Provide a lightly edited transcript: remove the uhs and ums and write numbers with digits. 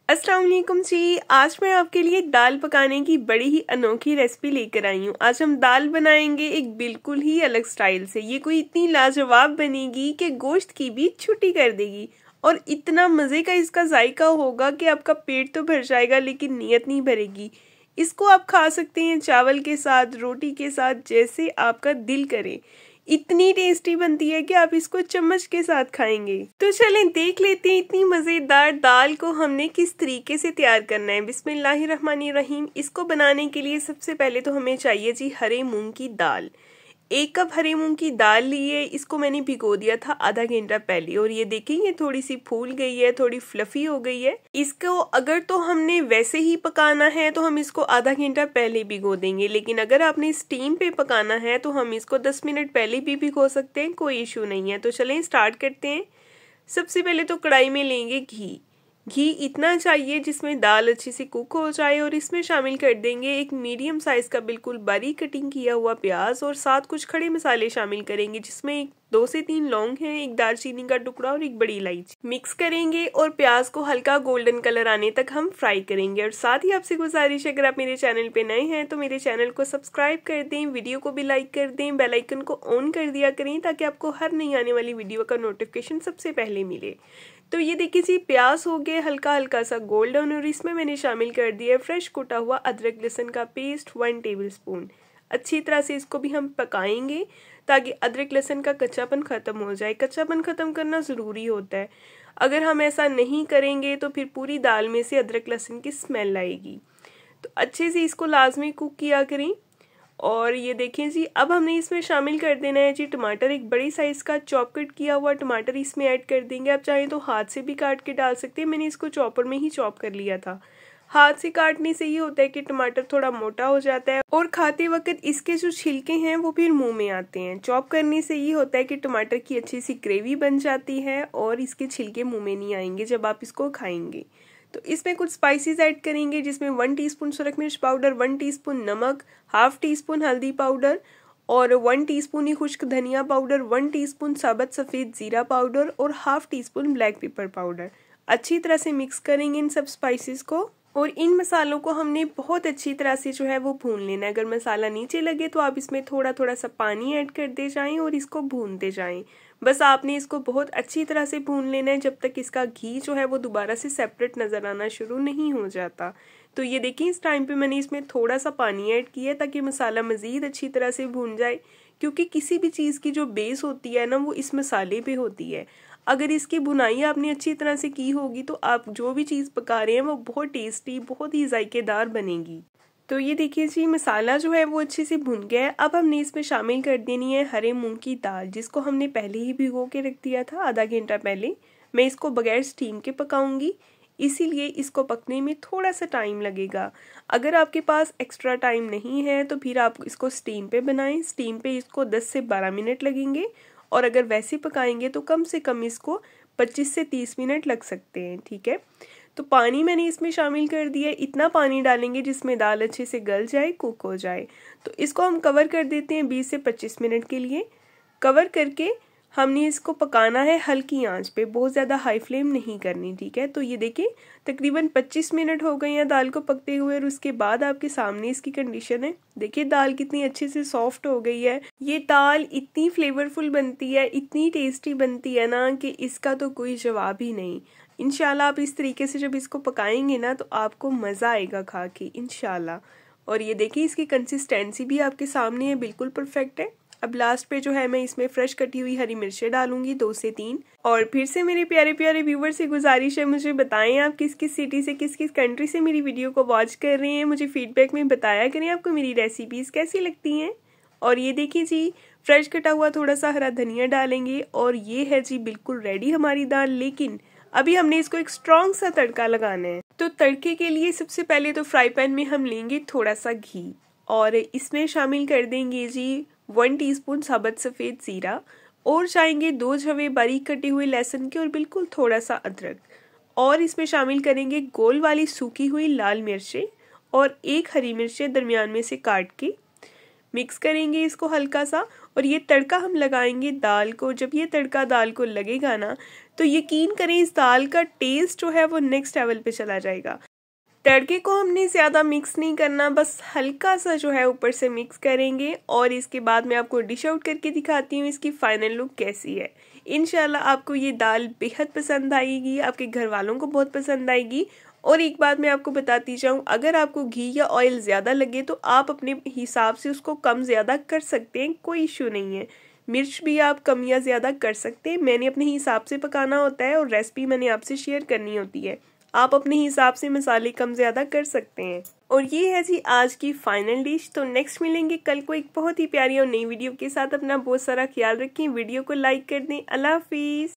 अस्सलाम वालेकुम जी। आज मैं आपके लिए दाल पकाने की बड़ी ही अनोखी रेसिपी लेकर आई हूँ। आज हम दाल बनाएंगे एक बिल्कुल ही अलग स्टाइल से। ये कोई इतनी लाजवाब बनेगी कि गोश्त की भी छुट्टी कर देगी और इतना मज़े का इसका जायका होगा कि आपका पेट तो भर जाएगा लेकिन नीयत नहीं भरेगी। इसको आप खा सकते हैं चावल के साथ, रोटी के साथ, जैसे आपका दिल करे। इतनी टेस्टी बनती है कि आप इसको चम्मच के साथ खाएंगे। तो चलें देख लेते हैं इतनी मजेदार दाल को हमने किस तरीके से तैयार करना है। बिस्मिल्लाहिर्रहमानिर्रहीम। इसको बनाने के लिए सबसे पहले तो हमें चाहिए जी हरे मूंग की दाल। 1 कप हरे मूंग की दाल ली है। इसको मैंने भिगो दिया था आधा घंटा पहले और ये देखिए ये थोड़ी सी फूल गई है, थोड़ी फ्लफी हो गई है। इसको अगर तो हमने वैसे ही पकाना है तो हम इसको आधा घंटा पहले भिगो देंगे, लेकिन अगर आपने स्टीम पे पकाना है तो हम इसको 10 मिनट पहले भी भिगो सकते हैं, कोई इशू नहीं है। तो चलें स्टार्ट करते हैं। सबसे पहले तो कढ़ाई में लेंगे घी। घी इतना चाहिए जिसमें दाल अच्छी से कुक हो जाए और इसमें शामिल कर देंगे एक मीडियम साइज का बिल्कुल बारीक कटिंग किया हुआ प्याज और साथ कुछ खड़े मसाले शामिल करेंगे जिसमें 2 से 3 लौंग हैं, 1 दालचीनी का टुकड़ा और 1 बड़ी इलायची। मिक्स करेंगे और प्याज को हल्का गोल्डन कलर आने तक हम फ्राई करेंगे। और साथ ही आपसे गुजारिश है, अगर आप मेरे चैनल पे नए हैं तो मेरे चैनल को सब्सक्राइब कर दें, वीडियो को भी लाइक कर दें, बेल आइकन को ऑन कर दिया करें ताकि आपको हर नई आने वाली वीडियो का नोटिफिकेशन सबसे पहले मिले। तो ये देखिए जी प्याज हो गए हल्का हल्का सा गोल्डन और इसमें मैंने शामिल कर दिया है फ्रेश कुटा हुआ अदरक लहसुन का पेस्ट 1 टेबलस्पून। अच्छी तरह से इसको भी हम पकाएंगे ताकि अदरक लहसुन का कच्चापन खत्म हो जाए। कच्चापन खत्म करना ज़रूरी होता है। अगर हम ऐसा नहीं करेंगे तो फिर पूरी दाल में से अदरक लहसुन की स्मेल आएगी। तो अच्छे से इसको लाजमी कुक किया करें। और ये देखें जी अब हमने इसमें शामिल कर देना है जी टमाटर। एक बड़ी साइज का चॉप कट किया हुआ टमाटर इसमें ऐड कर देंगे। आप चाहें तो हाथ से भी काट के डाल सकते हैं, मैंने इसको चॉपर में ही चॉप कर लिया था। हाथ से काटने से ये होता है कि टमाटर थोड़ा मोटा हो जाता है और खाते वक्त इसके जो छिलके हैं वो फिर मुंह में आते हैं। चॉप करने से ये होता है कि टमाटर की अच्छी सी ग्रेवी बन जाती है और इसके छिलके मुंह में नहीं आएंगे जब आप इसको खाएंगे। तो इसमें कुछ स्पाइसेस ऐड करेंगे जिसमें 1 टीस्पून सुरख मिर्च पाउडर, 1 टीस्पून नमक, हाफ टीस्पून हल्दी पाउडर और 1 टीस्पून ही खुश्क धनिया पाउडर, 1 टीस्पून साबुत सफ़ेद ज़ीरा पाउडर और half teaspoon black pepper powder. अच्छी तरह से मिक्स करेंगे इन सब स्पाइसेस को और इन मसालों को हमने बहुत अच्छी तरह से जो है वो भून लेना है। अगर मसाला नीचे लगे तो आप इसमें थोड़ा थोड़ा सा पानी ऐड कर दे जाएं और इसको भूनते जाएं। बस आपने इसको बहुत अच्छी तरह से भून लेना है जब तक इसका घी जो है वो दोबारा से सेपरेट नज़र आना शुरू नहीं हो जाता। तो ये देखिए इस टाइम पे मैंने इसमें थोड़ा सा पानी ऐड किया ताकि मसाला मज़ीद अच्छी तरह से भून जाए, क्योंकि किसी भी चीज़ की जो बेस होती है ना वो इस मसाले पे होती है। अगर इसकी बुनाई आपने अच्छी तरह से की होगी तो आप जो भी चीज़ पका रहे हैं वो बहुत टेस्टी, बहुत ही जायकेदार बनेगी। तो ये देखिए जी मसाला जो है वो अच्छे से भुन गया है। अब हमने इसमें शामिल कर देनी है हरे मूंग की दाल, जिसको हमने पहले ही भिगो के रख दिया था आधा घंटा पहले। मैं इसको बगैर स्टीम के पकाऊंगी, इसीलिए इसको पकने में थोड़ा सा टाइम लगेगा। अगर आपके पास एक्स्ट्रा टाइम नहीं है तो फिर आप इसको स्टीम पे बनाएं। स्टीम पे इसको 10 से 12 मिनट लगेंगे और अगर वैसे पकाएंगे तो कम से कम इसको 25 से 30 मिनट लग सकते हैं। ठीक है, तो पानी मैंने इसमें शामिल कर दिया है। इतना पानी डालेंगे जिसमें दाल अच्छे से गल जाए, कुक हो जाए। तो इसको हम कवर कर देते हैं 20 से 25 मिनट के लिए। कवर करके हमने इसको पकाना है हल्की आंच पे, बहुत ज़्यादा हाई फ्लेम नहीं करनी। ठीक है, तो ये देखिए तकरीबन 25 मिनट हो गए हैं दाल को पकते हुए और उसके बाद आपके सामने इसकी कंडीशन है। देखिए दाल कितनी अच्छे से सॉफ्ट हो गई है। ये दाल इतनी फ्लेवरफुल बनती है, इतनी टेस्टी बनती है ना कि इसका तो कोई जवाब ही नहीं। इंशाल्लाह आप इस तरीके से जब इसको पकाएंगे ना तो आपको मज़ा आएगा खा के इंशाल्लाह। और ये देखिए इसकी कंसिस्टेंसी भी आपके सामने है, बिल्कुल परफेक्ट है। अब लास्ट पे जो है मैं इसमें फ्रेश कटी हुई हरी मिर्चें डालूंगी 2 से 3। और फिर से मेरे प्यारे प्यारे व्यूवर से गुजारिश है, मुझे बताएं आप किस किस सिटी से, किस किस कंट्री से मेरी वीडियो को वॉच कर रहे हैं। मुझे फीडबैक में बताया करें आपको मेरी रेसिपीज़ कैसी लगती हैं। और ये देखिए जी फ्रेश कटा हुआ थोड़ा सा हरा धनिया डालेंगे और ये है जी बिल्कुल रेडी हमारी दाल। लेकिन अभी हमने इसको एक स्ट्रॉन्ग सा तड़का लगाना है। तो तड़के के लिए सबसे पहले तो फ्राई पैन में हम लेंगे थोड़ा सा घी और इसमें शामिल कर देंगे जी 1 टीस्पून साबुत सफ़ेद ज़ीरा और चाहेंगे 2 जवे बारीक कटे हुए लहसुन के और बिल्कुल थोड़ा सा अदरक। और इसमें शामिल करेंगे गोल वाली सूखी हुई लाल मिर्चें और 1 हरी मिर्चें दरमियान में से काट के। मिक्स करेंगे इसको हल्का सा और ये तड़का हम लगाएंगे दाल को। जब ये तड़का दाल को लगेगा ना तो यकीन करें इस दाल का टेस्ट जो है वो नेक्स्ट लेवल पे चला जाएगा। तड़के को हमने ज़्यादा मिक्स नहीं करना, बस हल्का सा जो है ऊपर से मिक्स करेंगे और इसके बाद मैं आपको डिश आउट करके दिखाती हूँ इसकी फाइनल लुक कैसी है। इंशाल्लाह आपको ये दाल बेहद पसंद आएगी, आपके घर वालों को बहुत पसंद आएगी। और एक बात मैं आपको बताती जाऊँ, अगर आपको घी या ऑयल ज़्यादा लगे तो आप अपने हिसाब से उसको कम ज़्यादा कर सकते हैं, कोई इशू नहीं है। मिर्च भी आप कम या ज़्यादा कर सकते हैं, मैंने अपने हिसाब से पकाना होता है और रेसिपी मैंने आपसे शेयर करनी होती है। आप अपने हिसाब से मसाले कम ज़्यादा कर सकते हैं। और ये है जी आज की फाइनल डिश। तो नेक्स्ट मिलेंगे कल को एक बहुत ही प्यारी और नई वीडियो के साथ। अपना बहुत सारा ख्याल रखें, वीडियो को लाइक कर दें। अल्लाह हाफिज़।